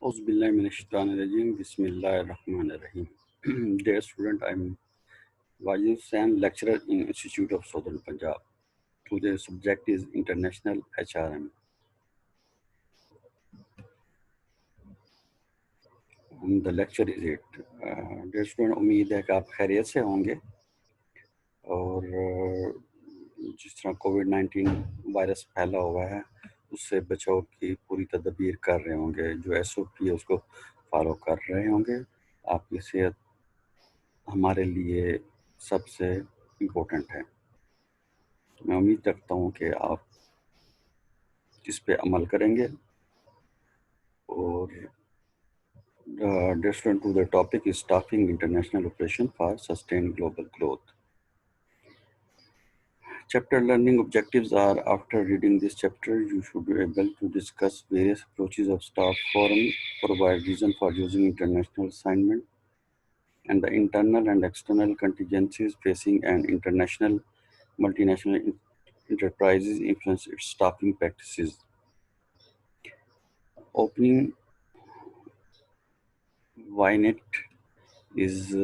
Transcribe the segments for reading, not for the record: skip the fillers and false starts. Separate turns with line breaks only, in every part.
Auzubillahiminash-shaytanir-rajim. Bismillahir-rahmanir-rahim. Dear student, I am Wajid Hussain, lecturer in Institute of Southern Punjab. Today's subject is International HRM. And the lecture is it. Dear student, उम्मीद है कि आप खैरियत से होंगे और जिस तरह कोविड-19 वायरस फैला हुआ है उससे बचाव की पूरी तदबीर कर रहे होंगे, जो SOP है उसको फॉलो कर रहे होंगे। आपकी सेहत हमारे लिए सबसे इम्पोर्टेंट है। मैं उम्मीद रखता हूँ कि आप इस पे अमल करेंगे और different to the topic is staffing international operation for sustained global growth. Chapter learning objectives are: after reading this chapter, you should be able to discuss various approaches of staff forum, provide reason for using international assignment, and the internal and external contingencies facing an international multinational enterprises influence its staffing practices. Opening YNET is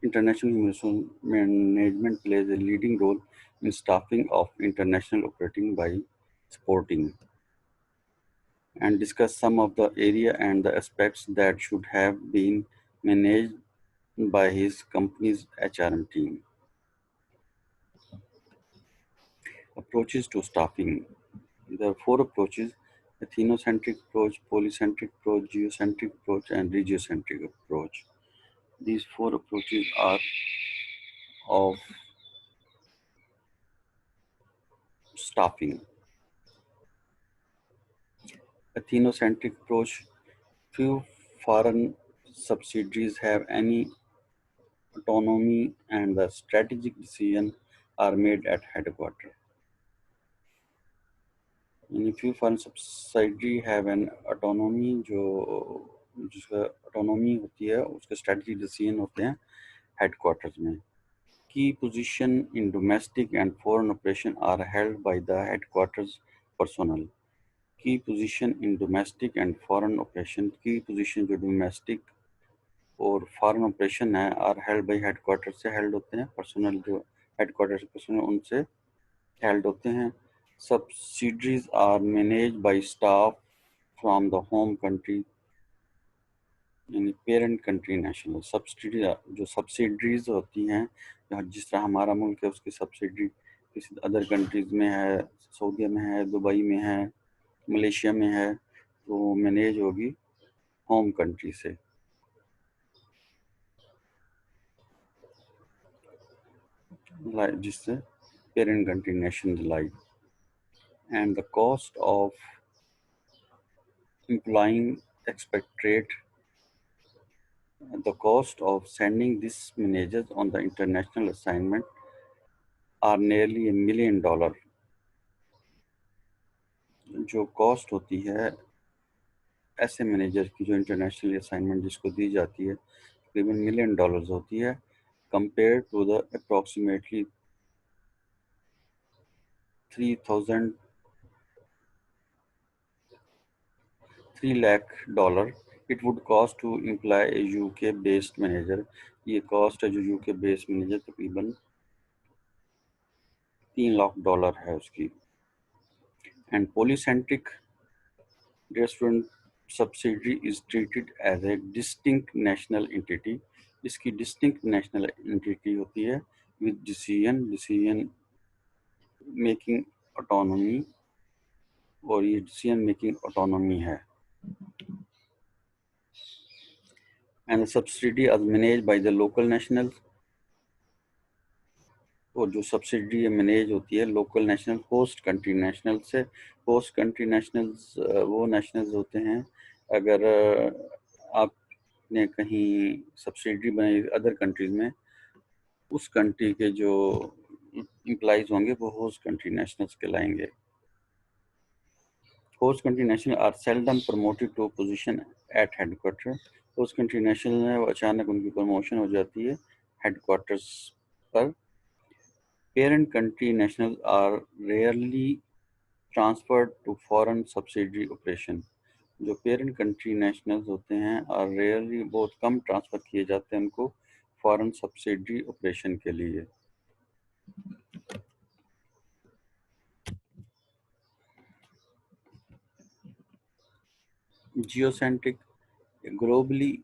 international human management plays a leading role in staffing of international operating by supporting and discuss some of the area and the aspects that should have been managed by his company's HRM team. Approaches to staffing. There are four approaches: ethnocentric approach, polycentric approach, geocentric approach, and regiocentric approach. These four approaches are of staffing. Ethnocentric approach. Few foreign subsidiaries have any autonomy and the strategic decisions are made at headquarters. यानी few foreign subsidiary have an autonomy जो जिसका autonomy होती है उसके strategic decision होते हैं headquarters में. Key position in domestic and foreign operation are held by the headquarters personnel. Key position in domestic and foreign operation. Key position जो domestic और फॉरेन ऑपरेशन है आर हेल्ड बाई हेडक्वार्टर से held होते हैं. Personal जो headquarter से personal उनसे held होते हैं. Subsidiaries are manage by staff from the home country यानी पेरेंट कंट्री नेशनल. सब्सिडी जो सब्सिडरीज होती हैं जिस तरह हमारा मुल्क है उसकी सब्सिडरी किसी अदर कंट्रीज में है, सऊदीया में है, दुबई में है, मलेशिया में है, तो मैनेज होगी होम कंट्री से. जिससे parent country nationalized. And the cost of employing expatriate, the cost of sending these managers on the international assignment are nearly $1 million. जो कॉस्ट होती है ऐसे मैनेजर की जो इंटरनेशनल असाइनमेंट जिसको दी जाती है तकरीबन $1 million होती है compare to the approximately $3 lakh it would cost to employ a UK based manager. ये कॉस्ट है जो UK based manager तकरीबन $3 lakh है उसकी. And polycentric restaurant subsidiary is treated as a distinct national entity. इसकी distinct national entity होती है with decision making autonomy और ये decision making autonomy है. And the subsidiary are managed by the local nationals. और जो सब्सिडी मैनेज होती है local national host country national से. होस्ट कंट्री नेशनल्स वो नेशनल्स होते हैं अगर आपने कहीं सब्सिडी बनाई अदर कंट्रीज में उस कंट्री के जो एम्प्लॉइज होंगे वो होस्ट कंट्री नेशनल्स कहलाएंगे. Host country national are seldom promoted to position at headquarter. Host country national है वो अचानक उनकी प्रमोशन हो जाती है हेडक्वार्टर्स पर. Parent country nationals are rarely transferred to foreign subsidiary operation. जो पेरेंट कंट्री नेशनल्स होते हैं और रेयरली बहुत कम ट्रांसफ़र किए जाते हैं उनको फॉरेन सब्सिडरी ऑपरेशन के लिए। जियोसेंट्रिक ग्लोबली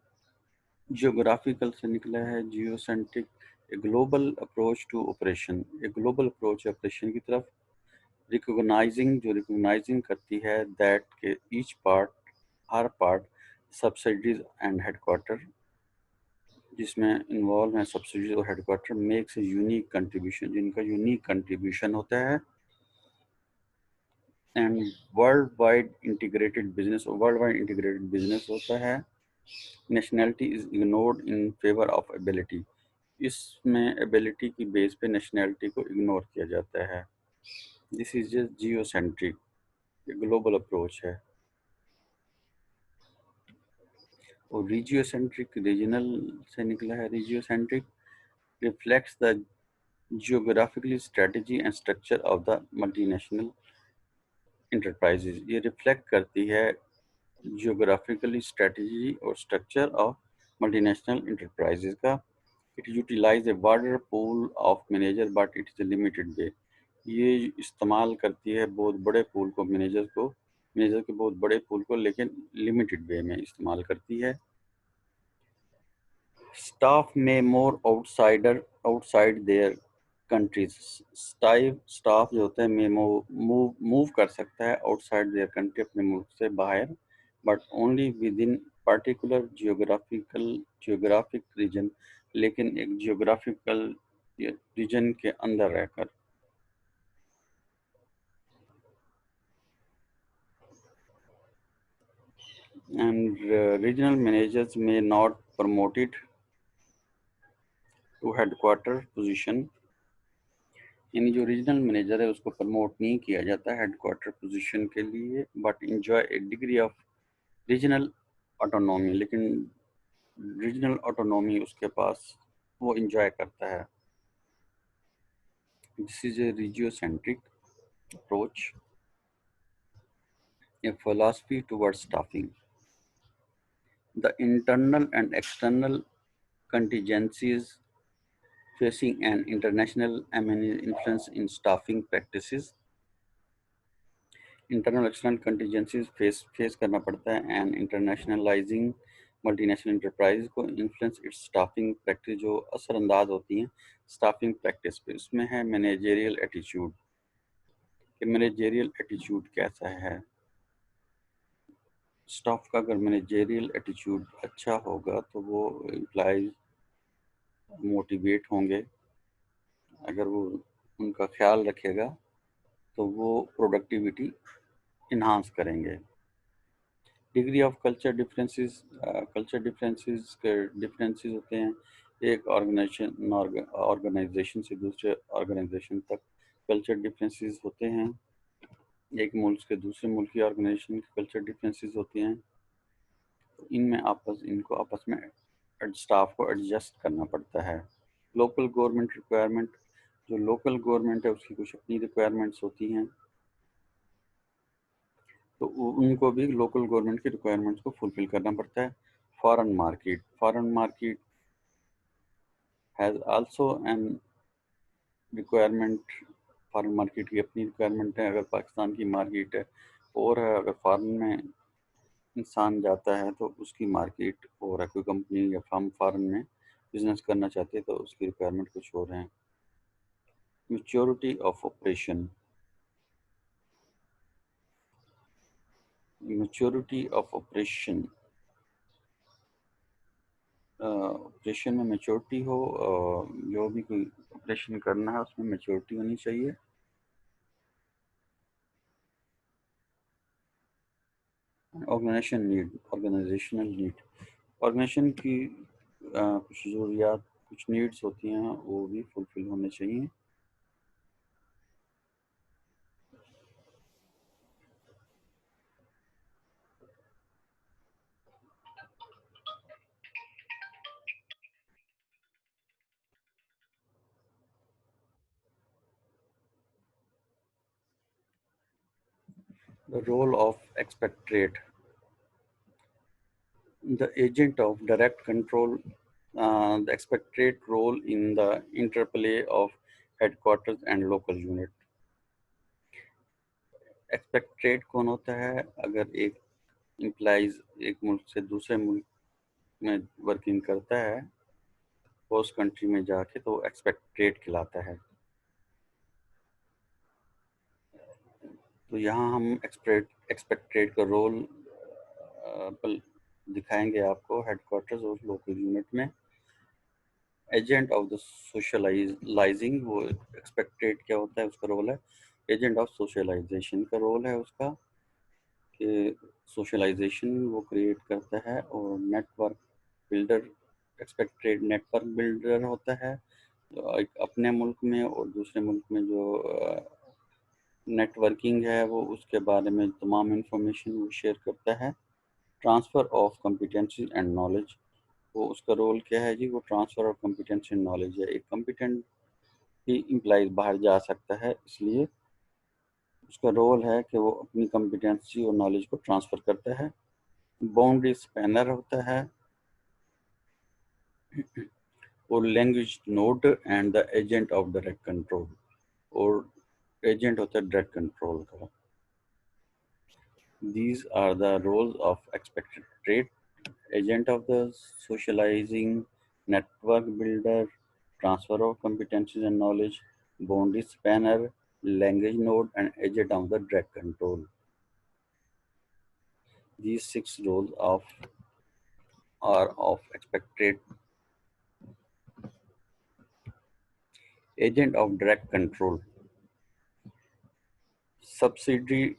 जियोग्राफिकल से निकला है geocentric, a global approach to operation, a global approach operation की तरफ। रिकॉग्नाइजिंग, जो रिकॉग्नाइजिंग करती है दैट के ईच पार्ट, हर पार्ट, सब्सिडीज एंड हेडक्वार्टर, जिसमें इन्वॉल्व हैं सब्सिडीज और हेडक्वार्टर, मेक्स यूनिक कंट्रीब्यूशन, जिनका यूनिक कंट्रीब्यूशन होता है, and worldwide integrated business होता है। Nationality is ignored in favour of ability, इसमें एबिलिटी की बेस पे नेशनैलिटी को इग्नोर किया जाता है। This is just geocentric, global approach है। और रीजियोसेंट्रिक रीजनल से निकला है। Regiocentric reflects the geographically strategy and structure of the multinational enterprises, ये रिफ्लेक्ट करती है जियोग्राफिकली स्ट्रेटजी और स्ट्रक्चर ऑफ मल्टीनेशनल इंटरप्राइजेज का। It utilise a wider pool of manager but it is a limited way, ये इस्तेमाल करती है बहुत बड़े पूल को, मैनेजर के बहुत बड़े पूल को, लेकिन लिमिटेड वे में इस्तेमाल करती है। स्टाफ में मोर आउटसाइड देयर कंट्रीज, स्टाफ जो होता है में मूव कर सकता है आउटसाइड देयर कंट्री, अपने मुल्क से बाहर, but only within particular geographic region, लेकिन एक जियोग्राफिकल रीजन के अंदर रहकर। एंड रीजनल मैनेजर्स में not promoted to headquarter position, यानी जो रीजनल मैनेजर है उसको प्रमोट नहीं किया जाता हेडक्वार्टर पोजीशन के लिए, but enjoy a degree of regional autonomy, लेकिन रीजनल ऑटोनॉमी उसके पास, वो इंजॉय करता है। This is a regiocentric approach, a philosophy towards staffing. The internal and external contingencies facing an international influence in staffing practices. Internal external contingencies face करना पड़ता है, and इंटरनेशनलाइजिंग multinational enterprise को influence it's staffing practice, जो असरअंदाज होती हैं staffing practice पे। उसमें है मैनेजेरियल एटीट्यूड, कि मैनेजेरियल एटीट्यूड कैसा है। स्टाफ का अगर मैनेजेरियल एटीट्यूड अच्छा होगा तो वो एम्प्लॉयज मोटिवेट होंगे, अगर वो उनका ख्याल रखेगा तो वो प्रोडक्टिविटी इन्हांस करेंगे। डिग्री ऑफ कल्चर डिफरेंसेस के डिफरेंसेस होते हैं एक ऑर्गेनाइजेशन से दूसरे ऑर्गेनाइजेशन तक, कल्चर डिफरेंसेस होते हैं, एक मुल्क से दूसरे मुल्क की ऑर्गेनाइजेशन के कल्चर डिफरेंसेस होते हैं, तो इनको आपस में स्टाफ को एडजस्ट करना पड़ता है। लोकल गवर्नमेंट रिक्वायरमेंट, जो लोकल गवर्नमेंट है उसकी कुछ अपनी रिक्वायरमेंट्स होती हैं, तो उनको भी लोकल गवर्नमेंट की रिक्वायरमेंट्स को फुलफिल करना पड़ता है। Foreign market has also an requirement, foreign market की अपनी रिक्वायरमेंट है। अगर पाकिस्तान की मार्केट है और है, अगर फॉरेन में इंसान जाता है तो उसकी मार्केट और है, कोई कंपनी या फर्म फॉरेन में बिजनेस करना चाहती है तो उसकी रिक्वायरमेंट कुछ और है। Maturity of operation, maturity of operation, operation में मैच्योरिटी हो, जो भी कोई ऑपरेशन करना है उसमें मैच्योरिटी होनी चाहिए। ऑर्गेनाइजेशनल नीड, ऑर्गेनाइजेशन की कुछ ज़रूरियात, कुछ नीड्स होती हैं वो भी फुलफिल होने चाहिए। The role of expatriate, The agent of direct control, the expected role in the interplay of headquarters and local unit. Expected कौन होता है? अगर एक इम्प्लाइज एक मुल्क से दूसरे मुल्क में वर्किंग करता है होस्ट कंट्री में जाके, तो एक्सपेक्टेड कहलाता है। तो यहाँ हम एक्सपेक्टेड का रोल दिखाएंगे आपको हेडक्वार्टर्स और लोकल यूनिट में। एजेंट ऑफ द सोशलाइजिंग, वो एक्सपेक्टेड क्या होता है, उसका रोल है। एजेंट ऑफ सोशलाइजेशन का रोल है उसका कि सोशलाइजेशन वो क्रिएट करता है। और network builder, expected network builder होता है एक अपने मुल्क में, और दूसरे मुल्क में जो नेटवर्किंग है वो उसके बारे में तमाम इंफॉर्मेशन वो शेयर करता है। Transfer of competency and knowledge, वो उसका रोल क्या है जी? वो transfer of competency and knowledge है। एक कॉम्पिटेंट ही इम्प्लाइज बाहर जा सकता है, इसलिए उसका रोल है कि वो अपनी कॉम्पिटेंसी और नॉलेज को ट्रांसफ़र करता है। बाउंड्री स्पैनर होता है, और language node and the agent of direct control, और एजेंट होता है डायरेक्ट कंट्रोल का। These are the roles of expected trait: agent of the socializing, network builder, transfer of competencies and knowledge, boundary spanner, language node, and agent of the direct control. These 6 roles are of expected agent of direct control. Subsidiary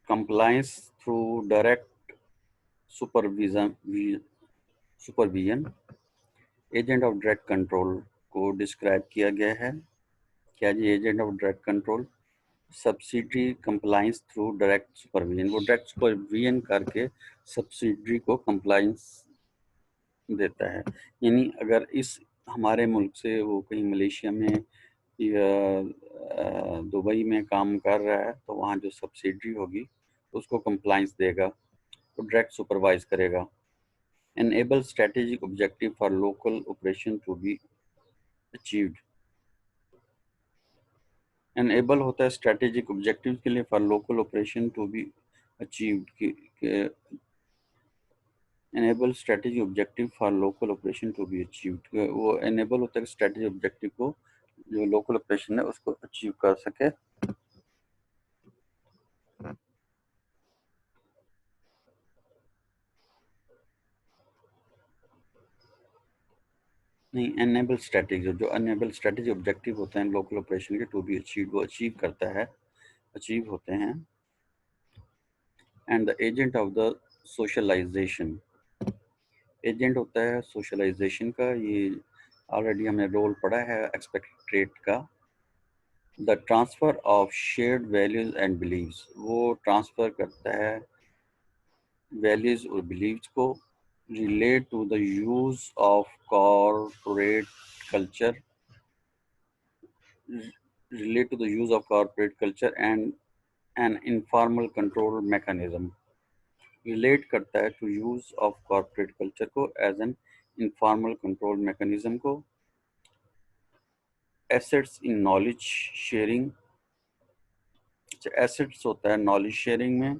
compliance through direct supervision. Agent of direct control को describe किया गया है। क्या जी? Agent of direct control subsidiary compliance through direct supervision, वो direct supervision करके subsidiary को compliance देता है। यानी अगर इस हमारे मुल्क से वो कहीं मलेशिया में या दुबई में काम कर रहा है, तो वहाँ जो सब्सिडरी होगी उसको कंप्लाइंस देगा, वो डायरेक्ट सुपरवाइज करेगा। enable strategic objective for local operation to be achieved. enable होता है strategic objectives के लिए for local operation to be achieved, enable strategic objective for local operation to be achieved, वो enable होता है strategic objective को जो local operation है उसको achieve कर सके। नहीं, enable strategy, जो enable strategy objective होते हैं local operation के to be achieved, वो achieve करता है, achieve होते हैं। and the agent of the socialization, agent होता है सोशलाइजेशन का। ये ऑलरेडी हमने रोल पढ़ा है एक्सपेक्टेड का। The transfer of shared values and beliefs, वो ट्रांसफ़र करता है वैल्यूज और बिलीव्स को। Relate to the use of corporate culture, relate to the use of corporate culture and an informal control mechanism, relate करता है to use of corporate culture को as an informal control mechanism को। Assets in knowledge sharing, assets होता है knowledge sharing में।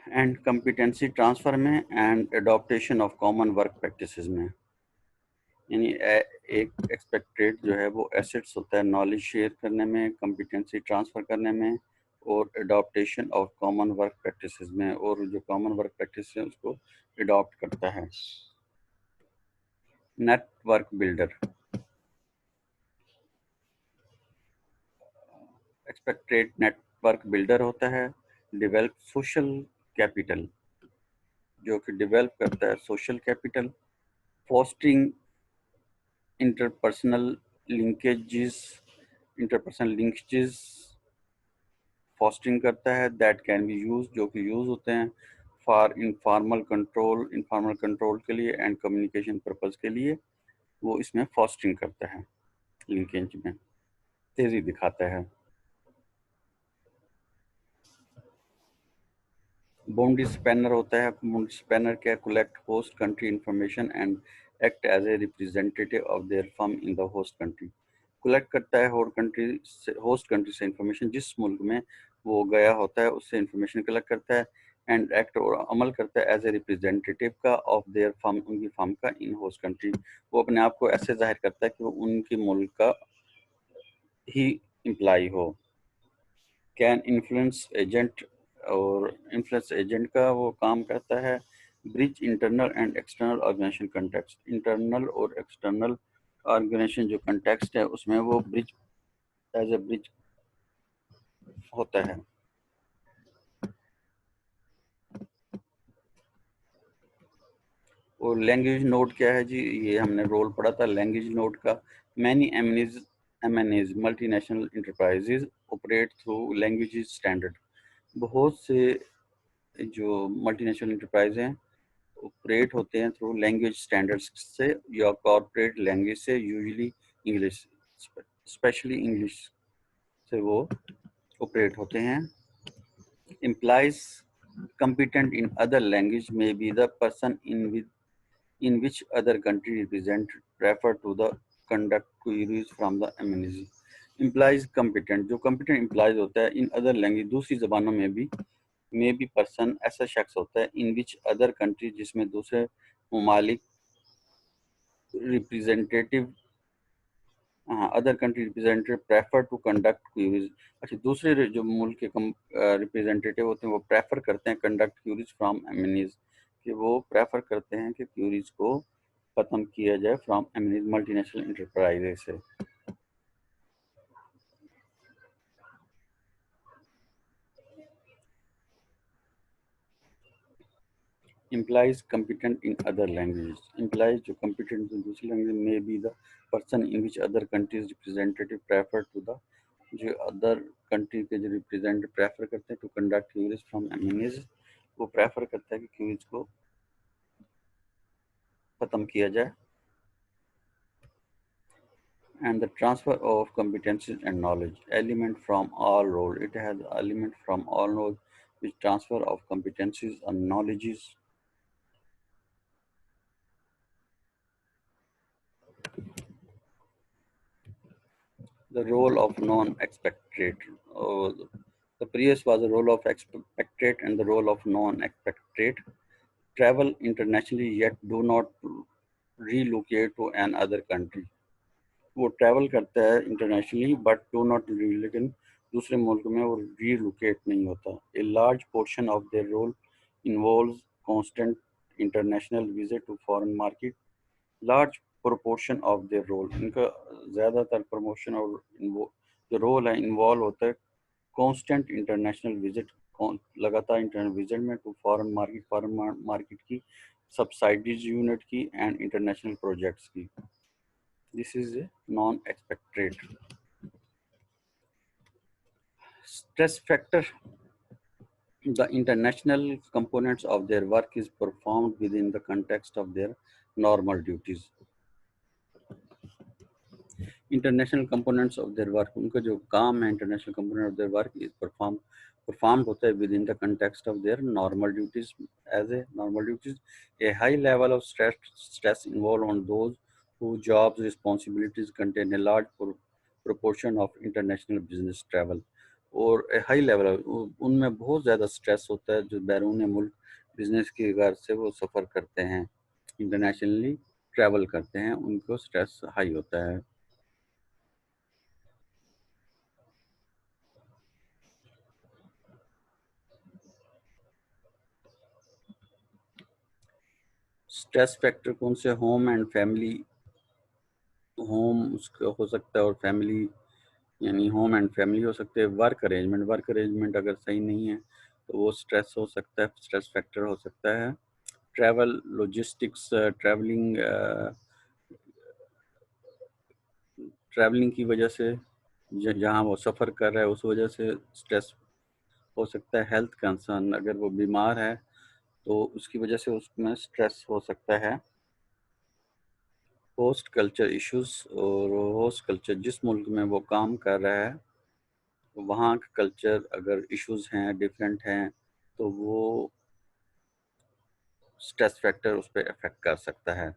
And competency transfer में and adaptation of common work practices में। यानी एक एक्सपेक्टेड जो है वो एसेट्स होता है नॉलेज शेयर करने में, कॉम्पिटेंसी ट्रांसफ़र करने में, और adaptation of common work practices में, और जो कॉमन वर्क प्रैक्टिस है उसको एडॉप्ट करता है। Network builder, expected network builder होता है। डेवलप सोशल कैपिटल, जो कि डेवलप करता है social capital. Fostering interpersonal linkages, interpersonal linkages fostering करता है। दैट कैन बी यूज, जो कि यूज़ होते हैं for informal control, informal control के लिए एंड कम्युनिकेशन पर्पज़ के लिए, वो इसमें फॉस्टरिंग करता है, लिंकेज में तेज़ी दिखाता है। बाउंड्री स्पैनर होता है। बाउंड्री स्पैनर क्या, collect host country information and act as a representative of their firm in the host country. Collect करता है होस्ट कंट्री से इंफॉर्मेशन, जिस मुल्क में वो गया होता है उससे इंफॉर्मेशन कलेक्ट करता है, एंड एक्ट और अमल करता है एज ए रिप्रेजेंटेटिव का ऑफ देयर फर्म, उनकी फर्म का इन होस्ट कंट्री। वो अपने आप को ऐसे जाहिर करता है कि वो उनके मुल्क का ही इम्प्लाई हो। कैन इन्फ्लुएंस एजेंट, और इन्फ्लुएंस एजेंट का वो काम करता है bridge internal and external organization context. Internal और एक्सटर्नल ऑर्गेनाइजेशन जो कंटेक्स्ट है उसमें वो ब्रिज, एज ए ब्रिज होता है। और लैंग्वेज नोड क्या है जी, ये हमने रोल पढ़ा था लैंग्वेज नोड का। Many MNAs multinational enterprises operate through language standard. बहुत से जो मल्टीनेशनल इंटरप्राइज हैं ऑपरेट होते हैं थ्रू लैंग्वेज स्टैंडर्ड्स से या कॉर्पोरेट लैंग्वेज से, यूजुअली इंग्लिश, स्पेशली इंग्लिश से वो ऑपरेट होते हैं। implies competent in other language may be the person in which other country represent prefer to the conduct queries from the MNC। implies competent, जो competent implies होता है in other language, दूसरी जबानों में भी मे बी पर्सन ऐसा शख्स होता है इन विच अदर कंट्री, जिसमें दूसरे ममालिक रिप्रेजेंटेटिव, हाँ other country representative prefer to conduct queries. अच्छा, दूसरे जो मुल्क के रिप्रेजेंटेटिव होते हैं वो प्रेफर करते हैं कंडक्ट क्यूरीज फ्रॉम एमनीज, कि वो प्रेफर करते हैं कि क्यूरीज को ख़त्म किया जाए फ्रॉम एमनीज, मल्टीनेशनल इंटरप्राइजेज से। implies competent in other languages, implies जो competent in दूसरी language may be the person in which other countries representative prefer to the, जो अदर कंट्री के जो रिप्रेजेंटेटिव प्रेफर करते हैं टू कंडक्ट क्यूरीज फ्रॉम एमनीज, वो prefer करता है कि क्यूरीज को खत्म किया जाए। And the transfer of competencies and knowledge element from all role, it has element from all knowledge which transfer of competencies and knowledges। The role of non-expatriate. The previous was the role of expatriate and the role of non-expatriate. Travel internationally yet do not relocate to another country। वो travel करता है internationally but do not, लेकिन दूसरे मुल्क में वो relocate नहीं होता। A large portion of their role involves constant international visit to foreign market. Large proportion of their role, इनका ज़्यादातर प्रमोशन और जो रोल है इन्वॉल्व होता है कांस्टेंट इंटरनेशनल विजिट, लगातार इंटरनेशनल विजिट में टू फॉरेन मार्केट की, सब्सिडीज यूनिट की एंड इंटरनेशनल प्रोजेक्ट्स की। This is a non expected. Stress factor, the international components of their work is performed within the context of their normal duties। International components of their work, उनका जो काम है international component of their work is perform होता है within the context of their normal duties, as a normal duties. A high level of stress involve on those who jobs responsibilities contain a large proportion of international business travel। और high level उनमें बहुत ज़्यादा stress होता है जो बैरून मुल्क business की गर्ज से वो सफ़र करते हैं, इंटरनेशनली ट्रैवल करते हैं, उनको स्ट्रेस हाई होता है। स्ट्रेस फैक्टर कौन से, होम एंड फैमिली, होम उसका हो सकता है और फैमिली, यानी होम एंड फैमिली हो सकते हैं। वर्क अरेंजमेंट अगर सही नहीं है तो वो स्ट्रेस हो सकता है, स्ट्रेस फैक्टर हो सकता है। ट्रैवल लॉजिस्टिक्स, ट्रैवलिंग की वजह से जहाँ वो सफ़र कर रहा है उस वजह से स्ट्रेस हो सकता है। हेल्थ कंसर्न, अगर वो बीमार है तो उसकी वजह से उसमें स्ट्रेस हो सकता है। होस्ट कल्चर इश्यूज, और होस्ट कल्चर जिस मुल्क में वो काम कर रहा है वहाँ का कल्चर अगर इश्यूज हैं, डिफरेंट हैं, तो वो स्ट्रेस फैक्टर उस पर अफेक्ट कर सकता है।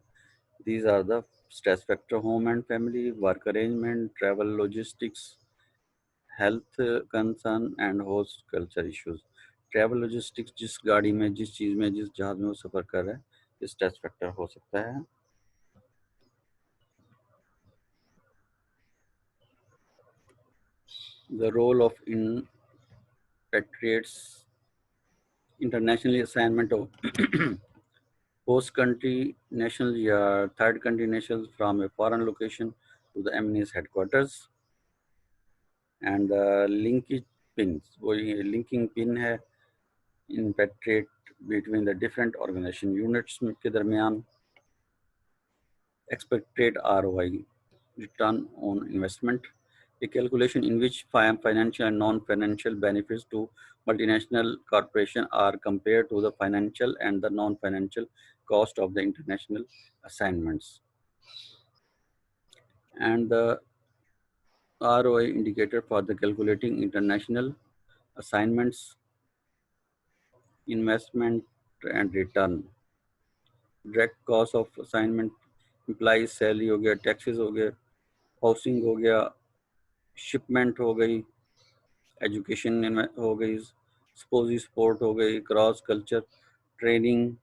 These are the stress factor: home and family, work arrangement, travel logistics, health concern and host culture issues. Travel logistics, जिस गाड़ी में, जिस चीज़ में, जिस जहाज में वो सफ़र कर रहा है, ये स्ट्रेस फैक्टर हो सकता है। The role of inpatriates, internationally assignment of host country nationals या third country nationals from a foreign location to the MNE's headquarters, and the linkage pins, वो ये linking pin है इनपेट्रेट between the different organization units के दरमियान। expected ROI, return on investment, a calculation in which financial and non-financial benefits to multinational corporation are compared to the financial and the non-financial cost of the international assignments. And the ROI indicator for the calculating international assignments, investment and return, direct cost of assignment, implies salary हो गया, taxes हो गया, housing हो गया, shipment हो गई, education हो गई, स्पोजी स्पोर्ट हो गई, cross culture training,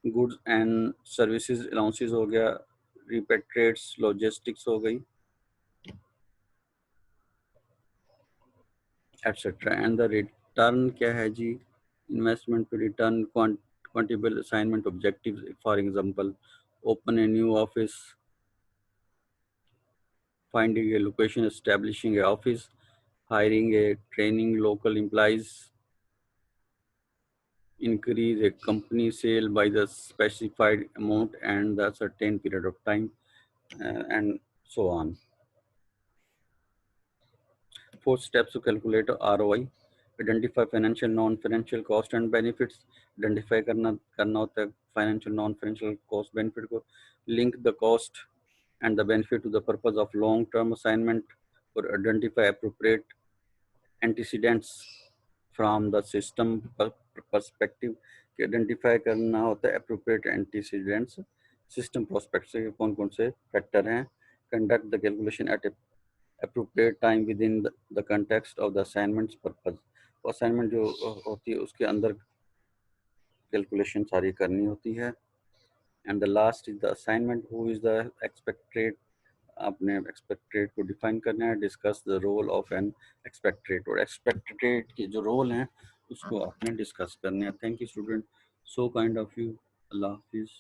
goods and services allowances हो गया, रिपेट्रेट्स लॉजिस्टिक्स हो गई, एटसेट्रा। एंड द रिटर्न क्या है जी? इन्वेस्टमेंट पे return, quantifiable assignment objective, for example open a new office, finding a location, establishing a office, hiring a training local employees, increase a company sale by the specified amount and the certain period of time, and so on. 4 steps to calculate ROI: identify financial, non-financial cost and benefits. Identify करना होता है financial, non-financial cost benefit को. Link the cost and the benefit to the purpose of long-term assignment, or identify appropriate antecedents from the system perspective. कि identify करना होता है appropriate antecedents system prospect से कौन कौन से फैक्टर हैं. Conduct the calculation at a appropriate time within the context of the assignment's purpose. तो असाइनमेंट जो होती है उसके अंदर कैलकुलेशन सारी करनी होती है. And the last is the assignment, who is the expatriate. आपने एक्सपेक्टेड को डिफाइन करना है. Discuss the role of an expatriate, और एक्सपेक्टेड के जो रोल हैं उसको आपने डिस्कस करने हैं. Thank you student, so kind of you. अल्लाह हाफिज़.